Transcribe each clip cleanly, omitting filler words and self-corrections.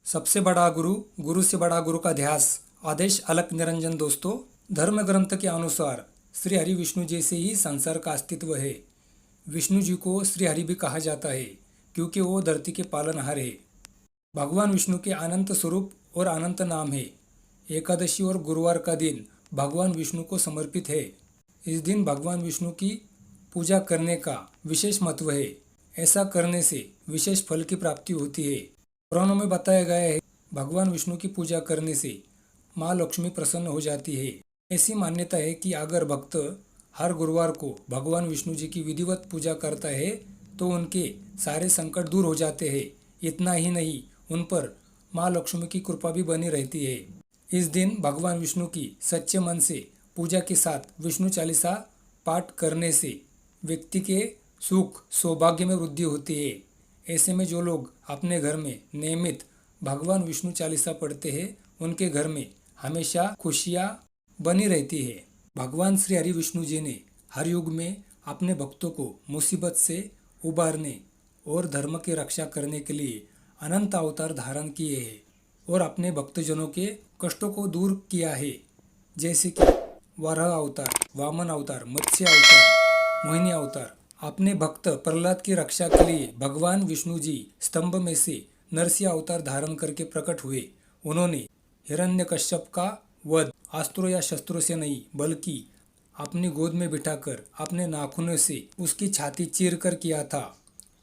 सबसे बड़ा गुरु, गुरु से बड़ा गुरु का ध्यास। आदेश अलख निरंजन। दोस्तों, धर्म ग्रंथ के अनुसार श्री हरि विष्णु जी से ही संसार का अस्तित्व है। विष्णु जी को श्री हरि भी कहा जाता है क्योंकि वो धरती के पालनहार है। भगवान विष्णु के अनंत स्वरूप और अनंत नाम है। एकादशी और गुरुवार का दिन भगवान विष्णु को समर्पित है। इस दिन भगवान विष्णु की पूजा करने का विशेष महत्व है। ऐसा करने से विशेष फल की प्राप्ति होती है। पुराणों में बताया गया है, भगवान विष्णु की पूजा करने से माँ लक्ष्मी प्रसन्न हो जाती है। ऐसी मान्यता है कि अगर भक्त हर गुरुवार को भगवान विष्णु जी की विधिवत पूजा करता है तो उनके सारे संकट दूर हो जाते हैं। इतना ही नहीं, उन पर माँ लक्ष्मी की कृपा भी बनी रहती है। इस दिन भगवान विष्णु की सच्चे मन से पूजा के साथ विष्णु चालीसा पाठ करने से व्यक्ति के सुख सौभाग्य में वृद्धि होती है। ऐसे में जो लोग अपने घर में नियमित भगवान विष्णु चालीसा पढ़ते हैं, उनके घर में हमेशा खुशियाँ बनी रहती है। भगवान श्री हरि विष्णु जी ने हर युग में अपने भक्तों को मुसीबत से उबारने और धर्म की रक्षा करने के लिए अनंत अवतार धारण किए हैं और अपने भक्तजनों के कष्टों को दूर किया है। जैसे कि वराह अवतार, वामन अवतार, मत्स्य अवतार, मोहिनी अवतार। अपने भक्त प्रहलाद की रक्षा के लिए भगवान विष्णु जी स्तंभ में से नरसिंह अवतार धारण करके प्रकट हुए। उन्होंने हिरण्यकश्यप का वध अस्त्रों या शस्त्रों से नहीं, बल्कि अपनी गोद में बिठाकर अपने नाखूनों से उसकी छाती चीर कर किया था।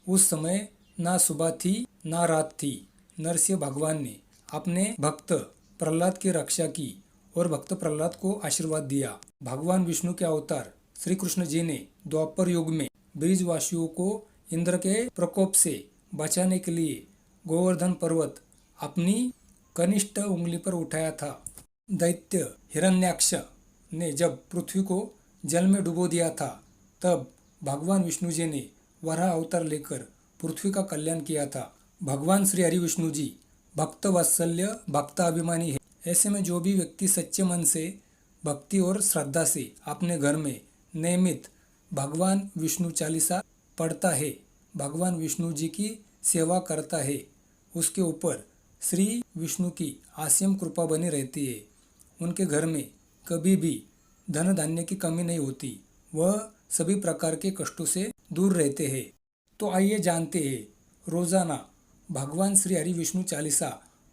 उस समय ना सुबह थी ना रात थी। नरसिंह भगवान ने अपने भक्त प्रहलाद की रक्षा की और भक्त प्रहलाद को आशीर्वाद दिया। भगवान विष्णु के अवतार श्री कृष्ण जी ने द्वापर युग में ब्रिजवासियों को इंद्र के प्रकोप से बचाने के लिए गोवर्धन पर्वत अपनी कनिष्ठ उंगली पर उठाया था। दैत्य हिरण्याक्ष ने जब पृथ्वी को जल में डुबो दिया था, तब भगवान विष्णु जी ने वराह अवतार लेकर पृथ्वी का कल्याण किया था। भगवान श्री हरि विष्णु जी भक्त वात्सल्य, भक्त अभिमानी है। ऐसे में जो भी व्यक्ति सच्चे मन से भक्ति और श्रद्धा से अपने घर में नियमित भगवान विष्णु चालीसा पढ़ता है, भगवान विष्णु जी की सेवा करता है, उसके ऊपर श्री विष्णु की असीम कृपा बनी रहती है। उनके घर में कभी भी धन धान्य की कमी नहीं होती। वह सभी प्रकार के कष्टों से दूर रहते हैं। तो आइए जानते हैं रोजाना भगवान श्री हरि विष्णु चालीसा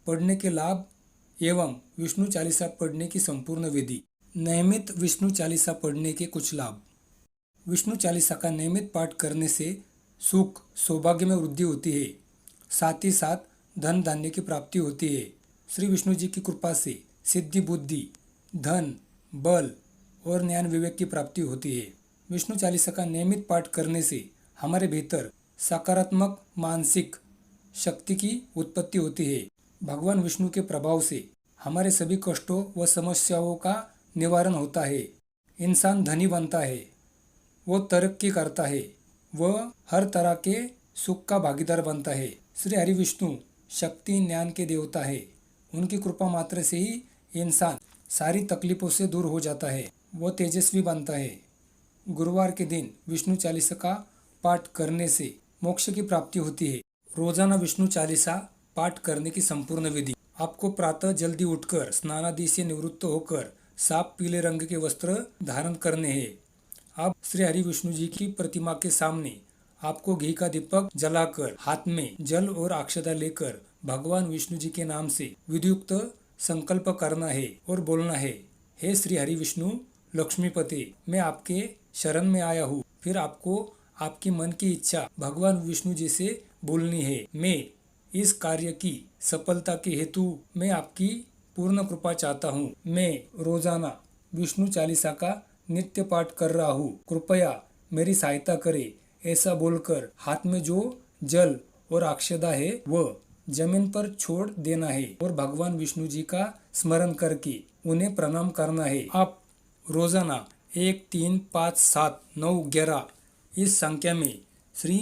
पढ़ने के लाभ एवं विष्णु चालीसा पढ़ने की संपूर्ण विधि। नियमित विष्णु चालीसा पढ़ने के कुछ लाभ। विष्णु चालीसा का नियमित पाठ करने से सुख सौभाग्य में वृद्धि होती है, साथ ही साथ धन धान्य की प्राप्ति होती है। श्री विष्णु जी की कृपा से सिद्धि, बुद्धि, धन, बल और ज्ञान विवेक की प्राप्ति होती है। विष्णु चालीसा का नियमित पाठ करने से हमारे भीतर सकारात्मक मानसिक शक्ति की उत्पत्ति होती है। भगवान विष्णु के प्रभाव से हमारे सभी कष्टों व समस्याओं का निवारण होता है। इंसान धनी बनता है, वो तरक्की करता है, वह हर तरह के सुख का भागीदार बनता है। श्री हरि विष्णु शक्ति ज्ञान के देवता है। उनकी कृपा मात्र से ही इंसान सारी तकलीफों से दूर हो जाता है, वो तेजस्वी बनता है। गुरुवार के दिन विष्णु चालीसा का पाठ करने से मोक्ष की प्राप्ति होती है। रोजाना विष्णु चालीसा पाठ करने की संपूर्ण विधि। आपको प्रातः जल्दी उठकर स्नानादि से निवृत्त होकर साफ पीले रंग के वस्त्र धारण करने हैं। अब श्री हरि विष्णु जी की प्रतिमा के सामने आपको घी का दीपक जलाकर हाथ में जल और अक्षता लेकर भगवान विष्णु जी के नाम से विधियुक्त संकल्प करना है और बोलना है, हे श्री हरि विष्णु लक्ष्मीपते, मैं आपके शरण में आया हूँ। फिर आपको आपकी मन की इच्छा भगवान विष्णु जी से बोलनी है। मैं इस कार्य की सफलता के हेतु मैं आपकी पूर्ण कृपा चाहता हूँ। मैं रोजाना विष्णु चालीसा का नित्य पाठ कर रहा हूँ, कृपया मेरी सहायता करे। ऐसा बोलकर हाथ में जो जल और अक्षता है वह जमीन पर छोड़ देना है और भगवान विष्णु जी का स्मरण करके उन्हें प्रणाम करना है। आप रोजाना 1, 3, 5, 7, 9, 11 इस संख्या में श्री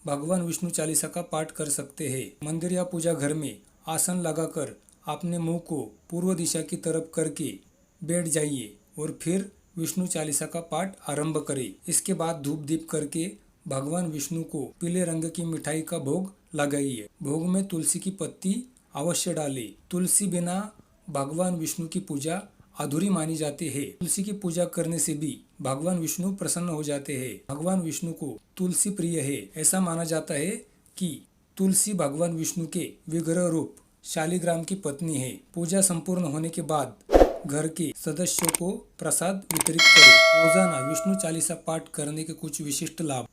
भगवान विष्णु चालीसा का पाठ कर सकते हैं। मंदिर या पूजा घर में आसन लगाकर अपने मुंह को पूर्व दिशा की तरफ करके बैठ जाइए और फिर विष्णु चालीसा का पाठ आरंभ करें। इसके बाद धूप दीप करके भगवान विष्णु को पीले रंग की मिठाई का भोग लगाइए। भोग में तुलसी की पत्ती अवश्य डालें। तुलसी बिना भगवान विष्णु की पूजा अधूरी मानी जाती है। तुलसी की पूजा करने से भी भगवान विष्णु प्रसन्न हो जाते हैं। भगवान विष्णु को तुलसी प्रिय है। ऐसा माना जाता है कि तुलसी भगवान विष्णु के विग्रह रूप शालिग्राम की पत्नी है। पूजा संपूर्ण होने के बाद घर के सदस्यों को प्रसाद वितरित करें। रोजाना विष्णु चालीसा पाठ करने के कुछ विशिष्ट लाभ।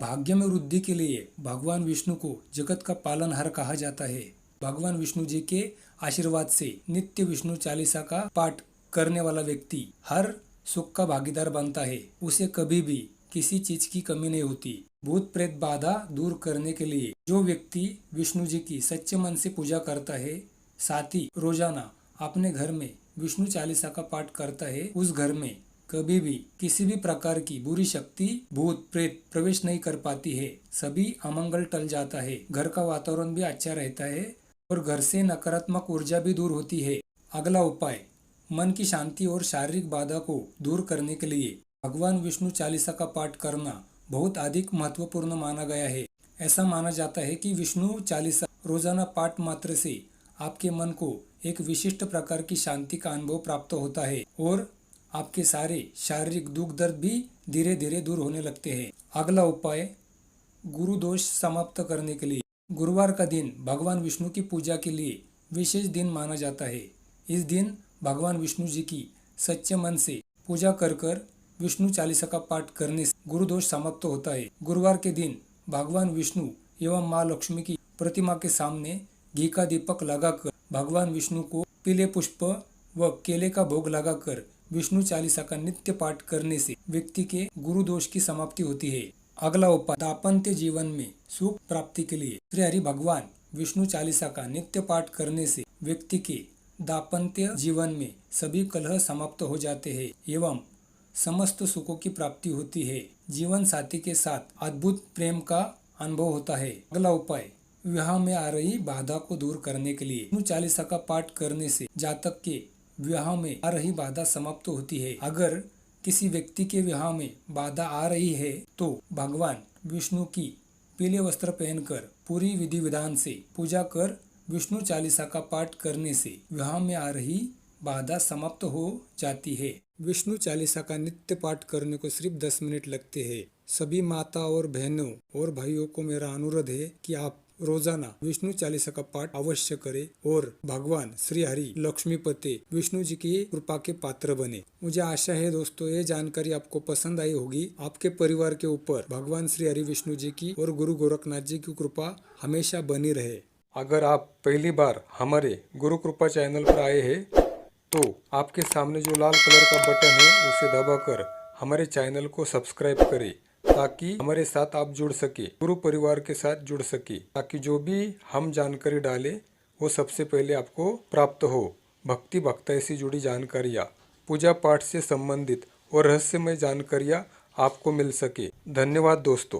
भाग्य में वृद्धि के लिए भगवान विष्णु को जगत का पालनहार कहा जाता है। भगवान विष्णु जी के आशीर्वाद से नित्य विष्णु चालीसा का पाठ करने वाला व्यक्ति हर सुख का भागीदार बनता है। उसे कभी भी किसी चीज की कमी नहीं होती। भूत प्रेत बाधा दूर करने के लिए जो व्यक्ति विष्णु जी की सच्चे मन से पूजा करता है, साथ ही रोजाना अपने घर में विष्णु चालीसा का पाठ करता है, उस घर में कभी भी किसी भी प्रकार की बुरी शक्ति भूत प्रेत प्रवेश नहीं कर पाती है। सभी अमंगल टल जाता है। घर का वातावरण भी अच्छा रहता है और घर से नकारात्मक ऊर्जा भी दूर होती है। अगला उपाय, मन की शांति और शारीरिक बाधा को दूर करने के लिए भगवान विष्णु चालीसा का पाठ करना बहुत अधिक महत्वपूर्ण माना गया है। ऐसा माना जाता है कि विष्णु चालीसा रोजाना पाठ मात्र से आपके मन को एक विशिष्ट प्रकार की शांति का अनुभव प्राप्त होता है और आपके सारे शारीरिक दुख दर्द भी धीरे धीरे दूर होने लगते हैं। अगला उपाय, गुरु दोष समाप्त करने के लिए गुरुवार का दिन भगवान विष्णु की पूजा के लिए विशेष दिन माना जाता है। इस दिन भगवान विष्णु जी की सच्चे मन से पूजा कर विष्णु चालीसा का पाठ करने से गुरु दोष समाप्त होता है। गुरुवार के दिन भगवान विष्णु एवं माँ लक्ष्मी की प्रतिमा के सामने घी का दीपक लगाकर भगवान विष्णु को पीले पुष्प व केले का भोग लगाकर विष्णु चालीसा का नित्य पाठ करने से व्यक्ति के गुरु दोष की समाप्ति होती है। अगला उपाय, दांपत्य जीवन में सुख प्राप्ति के लिए श्री हरि भगवान विष्णु चालीसा का नित्य पाठ करने से व्यक्ति के दांपत्य जीवन में सभी कलह समाप्त हो जाते हैं एवं समस्त सुखों की प्राप्ति होती है। जीवन साथी के साथ अद्भुत प्रेम का अनुभव होता है। अगला उपाय, विवाह में आ रही बाधा को दूर करने के लिए विष्णु चालीसा का पाठ करने से जातक के विवाह में आ रही बाधा समाप्त होती है। अगर किसी व्यक्ति के विवाह में बाधा आ रही है तो भगवान विष्णु की पीले वस्त्र पहनकर पूरी विधि विधान से पूजा कर विष्णु चालीसा का पाठ करने से विवाह में आ रही बाधा समाप्त हो जाती है। विष्णु चालीसा का नित्य पाठ करने को सिर्फ 10 मिनट लगते हैं। सभी माता और बहनों और भाइयों को मेरा अनुरोध है कि आप रोजाना विष्णु चालीसा का पाठ अवश्य करें और भगवान श्री हरि लक्ष्मीपति विष्णु जी की कृपा के पात्र बने। मुझे आशा है दोस्तों ये जानकारी आपको पसंद आई होगी। आपके परिवार के ऊपर भगवान श्री हरि विष्णु जी की और गुरु गोरखनाथ जी की कृपा हमेशा बनी रहे। अगर आप पहली बार हमारे गुरु कृपा चैनल पर आए हैं तो आपके सामने जो लाल कलर का बटन है उसे दबाकर हमारे चैनल को सब्सक्राइब करें ताकि हमारे साथ आप जुड़ सके, गुरु परिवार के साथ जुड़ सके, ताकि जो भी हम जानकारी डालें वो सबसे पहले आपको प्राप्त हो। भक्ति भक्ति से जुड़ी जानकारियाँ, पूजा पाठ से संबंधित और रहस्यमय जानकारियाँ आपको मिल सके। धन्यवाद दोस्तों।